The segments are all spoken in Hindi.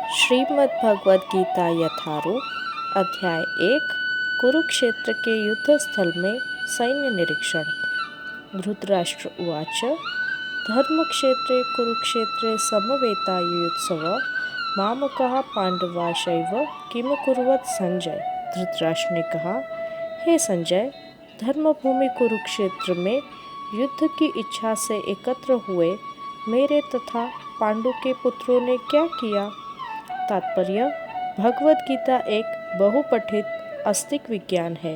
श्रीमद् भगवद गीता यथारूप अध्याय 1 कुरुक्षेत्र के युद्ध स्थल में सैन्य निरीक्षण। धृतराष्ट्र उवाच धर्मक्षेत्रे कुरुक्षेत्रे समवेतायुत्सव मामकः पांडवाशैव किमकुर्वत् संजय। धृतराष्ट्र ने कहा, हे संजय, धर्मभूमि कुरुक्षेत्र में युद्ध की इच्छा से एकत्र हुए मेरे तथा पांडु के पुत्रों ने क्या किया। तात्पर्य: भगवद गीता एक बहुपठित आस्तिक विज्ञान है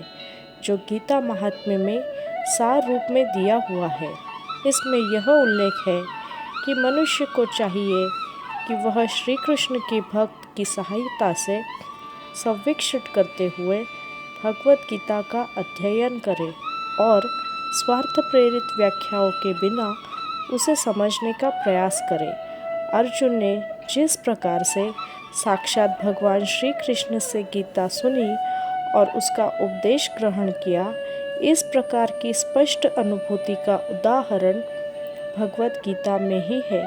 जो गीता महात्म्य में सार रूप में दिया हुआ है। इसमें यह उल्लेख है कि मनुष्य को चाहिए कि वह श्री कृष्ण के भक्त की सहायता से संवीक्षित करते हुए भगवद गीता का अध्ययन करे और स्वार्थ प्रेरित व्याख्याओं के बिना उसे समझने का प्रयास करे। अर्जुन ने जिस प्रकार से साक्षात भगवान श्री कृष्ण से गीता सुनी और उसका उपदेश ग्रहण किया, इस प्रकार की स्पष्ट अनुभूति का उदाहरण भगवद गीता में ही है।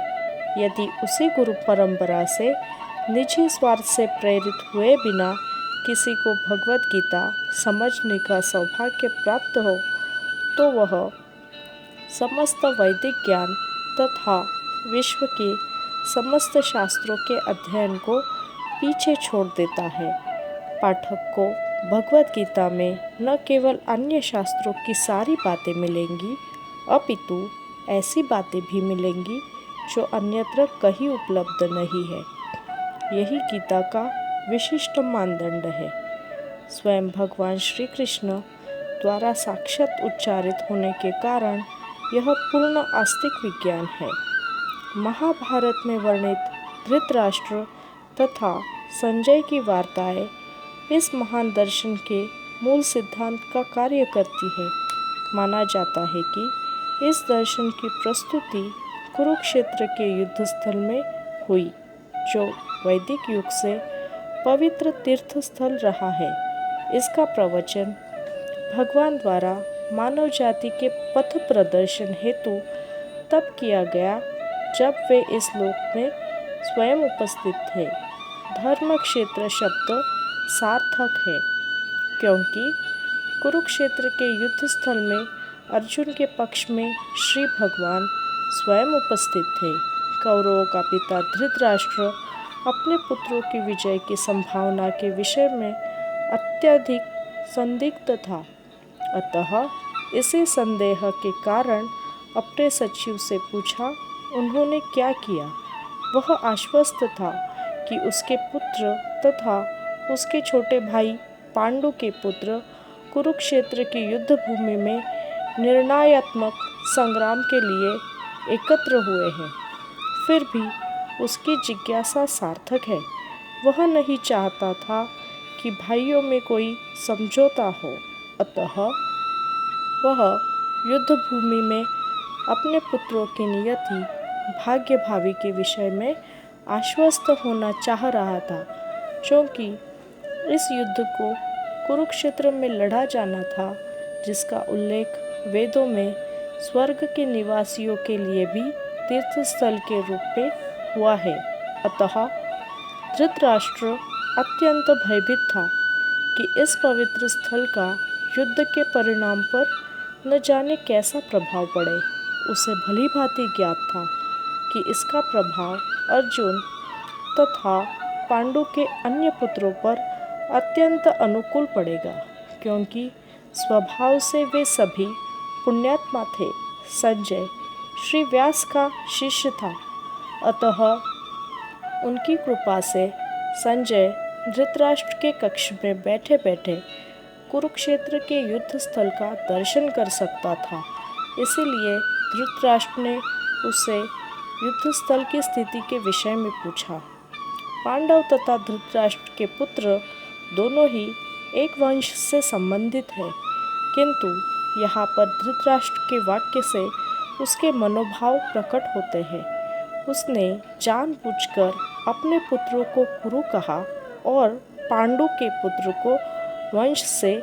यदि उसी गुरु परंपरा से निजी स्वार्थ से प्रेरित हुए बिना किसी को भगवद गीता समझने का सौभाग्य प्राप्त हो, तो वह समस्त वैदिक ज्ञान तथा विश्व के समस्त शास्त्रों के अध्ययन को पीछे छोड़ देता है। पाठक को भगवद गीता में न केवल अन्य शास्त्रों की सारी बातें मिलेंगी, अपितु ऐसी बातें भी मिलेंगी जो अन्यत्र कहीं उपलब्ध नहीं है। यही गीता का विशिष्ट मानदंड है। स्वयं भगवान श्री कृष्ण द्वारा साक्षात उच्चारित होने के कारण यह पूर्ण आस्तिक विज्ञान है। महाभारत में वर्णित धृतराष्ट्र तथा संजय की वार्ताएं इस महान दर्शन के मूल सिद्धांत का कार्य करती है। माना जाता है कि इस दर्शन की प्रस्तुति कुरुक्षेत्र के युद्ध स्थल में हुई, जो वैदिक युग से पवित्र तीर्थ स्थल रहा है। इसका प्रवचन भगवान द्वारा मानव जाति के पथ प्रदर्शन हेतु तब किया गया जब वे इस लोक में स्वयं उपस्थित थे। धर्म क्षेत्र शब्द सार्थक है क्योंकि कुरुक्षेत्र के युद्ध स्थल में अर्जुन के पक्ष में श्री भगवान स्वयं उपस्थित थे। कौरवों का पिता धृतराष्ट्र अपने पुत्रों की विजय की संभावना के विषय में अत्यधिक संदिग्ध था। अतः इसी संदेह के कारण अपने सचिव से पूछा, उन्होंने क्या किया। वह आश्वस्त था कि उसके पुत्र तथा उसके छोटे भाई पांडु के पुत्र कुरुक्षेत्र की युद्ध भूमि में निर्णयात्मक संग्राम के लिए एकत्र हुए हैं। फिर भी उसकी जिज्ञासा सार्थक है। वह नहीं चाहता था कि भाइयों में कोई समझौता हो, अतः वह युद्ध भूमि में अपने पुत्रों की नियति भाग्य भावी के विषय में आश्वस्त होना चाह रहा था। क्योंकि इस युद्ध को कुरुक्षेत्र में लड़ा जाना था, जिसका उल्लेख वेदों में स्वर्ग के निवासियों के लिए भी तीर्थस्थल के रूप में हुआ है। अतः धृतराष्ट्र अत्यंत भयभीत था कि इस पवित्र स्थल का युद्ध के परिणाम पर न जाने कैसा प्रभाव पड़े। उसे भली भांति ज्ञात था कि इसका प्रभाव अर्जुन तथा पांडु के अन्य पुत्रों पर अत्यंत अनुकूल पड़ेगा, क्योंकि स्वभाव से वे सभी पुण्यात्मा थे। संजय श्री व्यास का शिष्य था, अतः उनकी कृपा से संजय धृतराष्ट्र के कक्ष में बैठे बैठे कुरुक्षेत्र के युद्ध स्थल का दर्शन कर सकता था। इसीलिए धृतराष्ट्र ने उससे युद्ध स्थल की स्थिति के विषय में पूछा। पांडव तथा धृतराष्ट्र के पुत्र दोनों ही एक वंश से संबंधित हैं, किंतु यहाँ पर धृतराष्ट्र के वाक्य से उसके मनोभाव प्रकट होते हैं। उसने जानबूझकर अपने पुत्रों को कुरु कहा और पांडु के पुत्र को वंश से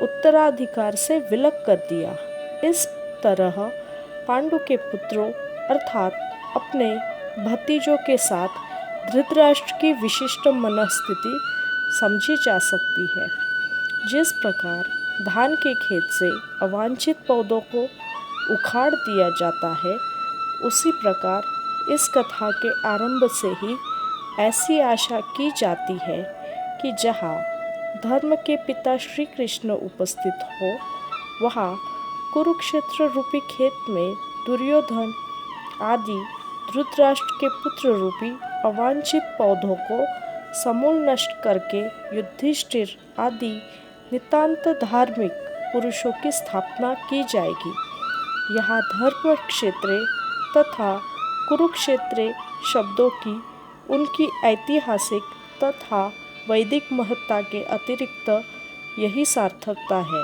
उत्तराधिकार से विलग कर दिया। इस तरह पांडु के पुत्रों अर्थात अपने भतीजों के साथ धृतराष्ट्र की विशिष्ट मनस्थिति समझी जा सकती है। जिस प्रकार धान के खेत से अवांछित पौधों को उखाड़ दिया जाता है, उसी प्रकार इस कथा के आरंभ से ही ऐसी आशा की जाती है कि जहाँ धर्म के पिता श्री कृष्ण उपस्थित हो, वहाँ कुरुक्षेत्र रूपी खेत में दुर्योधन आदि धृतराष्ट्र के पुत्र रूपी अवांछित पौधों को समूल नष्ट करके युधिष्ठिर आदि नितांत धार्मिक पुरुषों की स्थापना की जाएगी। यहाँ धर्म क्षेत्रे तथा कुरुक्षेत्रे शब्दों की उनकी ऐतिहासिक तथा वैदिक महत्ता के अतिरिक्त यही सार्थकता है